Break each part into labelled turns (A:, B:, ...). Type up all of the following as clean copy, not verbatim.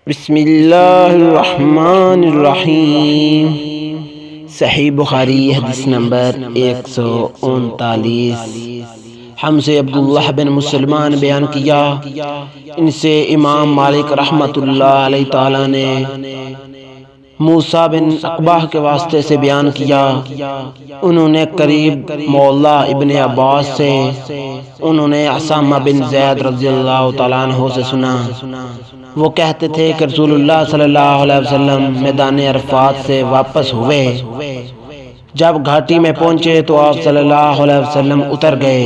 A: بسم اللہ الرحمن الرحیم۔ صحیح بخاری حدیث نمبر 139۔ ہم سے عبداللہ بن مسلمان بیان کیا، ان سے امام مالک رحمۃ اللہ علیہ تعالی نے موسیٰ بن عقبہ کے واسطے سے بیان کیا، انہوں نے قریب مولا ابن عباس سے، انہوں نے اسامہ بن زید رضی اللہ تعالیٰ عنہ سے سنا، وہ کہتے تھے کہ رسول اللہ صلی اللہ علیہ وسلم میدان عرفات سے واپس ہوئے، جب گھاٹی میں پہنچے تو آپ صلی اللہ علیہ وسلم اتر گئے۔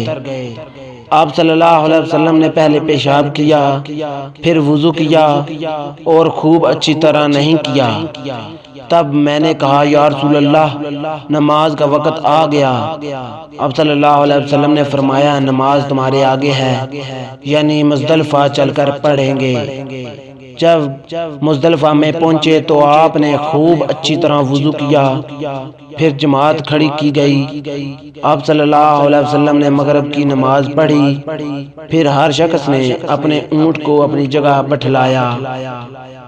A: آپ صلی اللہ علیہ وسلم نے پہلے پیشاب کیا، پھر وضو کیا اور خوب اچھی طرح نہیں کیا۔ تب میں نے کہا یا رسول اللہ، نماز کا وقت آ گیا۔ آپ صلی اللہ علیہ وسلم نے فرمایا نماز تمہارے آگے ہے، یعنی مزدلفہ چل کر پڑھیں گے۔ جب مزدلفہ میں پہنچے تو آپ نے خوب اچھی طرح وضو کیا، پھر جماعت کھڑی کی گئی۔ آپ صلی اللہ علیہ وسلم نے مغرب کی نماز پڑھی، پھر ہر شخص نے اپنے اونٹ کو اپنی جگہ بٹھلایا،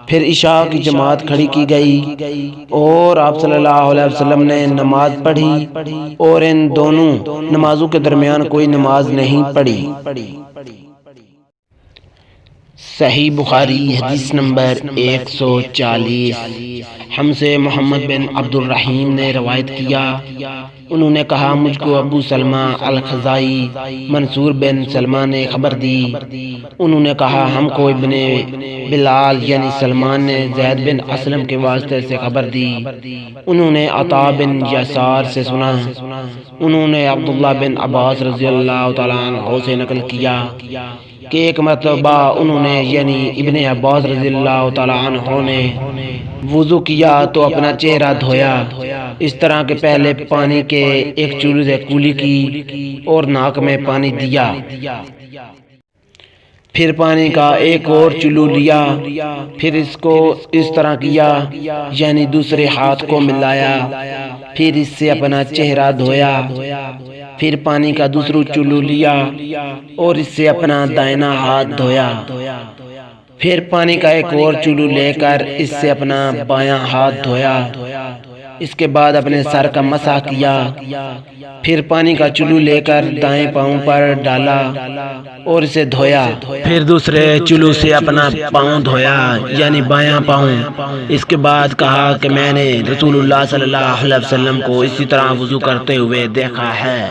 A: پھر عشاء کی جماعت کھڑی کی گئی اور آپ صلی اللہ علیہ وسلم نے نماز پڑھی اور ان دونوں نمازوں کے درمیان کوئی نماز نہیں پڑھی۔ صحیح بخاری حدیث نمبر 140۔ ہم سے محمد بن عبد الرحیم نے روایت کیا، انہوں نے کہا مجھ کو ابو سلمہ الخزائی منصور بن سلمہ نے خبر دی، انہوں نے کہا ہم کو ابن بلال یعنی سلمان نے زید بن اسلم کے واسطے سے خبر دی، انہوں نے عطا بن یسار سے سنا، انہوں نے عبداللہ بن عباس رضی اللہ تعالیٰ عنہ سے نقل کیا کہ ایک مرتبہ انہوں نے یعنی ابن عباس رضی اللہ تعالیٰ عنہ نے وضو کیا تو اپنا چہرہ دھویا، اس طرح کہ پہلے پانی کے ایک چلو سے کولی کی اور ناک میں پانی دیا، پھر پانی کا ایک اور چلو لیا، پھر اس کو اس طرح کیا یعنی دوسرے ہاتھ کو ملایا، پھر اس سے اپنا چہرہ دھویا، پھر پانی کا دوسرا چلو لیا اور اس سے اپنا دائنا ہاتھ دھویا، پھر پانی کا ایک اور چلو لے کر اس سے اپنا بایاں ہاتھ دھویا، اس کے بعد اپنے سر کا مسح کیا، پھر پانی کا چلو لے کر دائیں پاؤں پر ڈالا اور اسے دھویا، پھر دوسرے چلو سے اپنا پاؤں دھویا یعنی بایاں پاؤں، اس کے بعد کہا کہ میں نے رسول اللہ صلی اللہ علیہ وسلم کو اسی طرح وضو کرتے ہوئے دیکھا ہے۔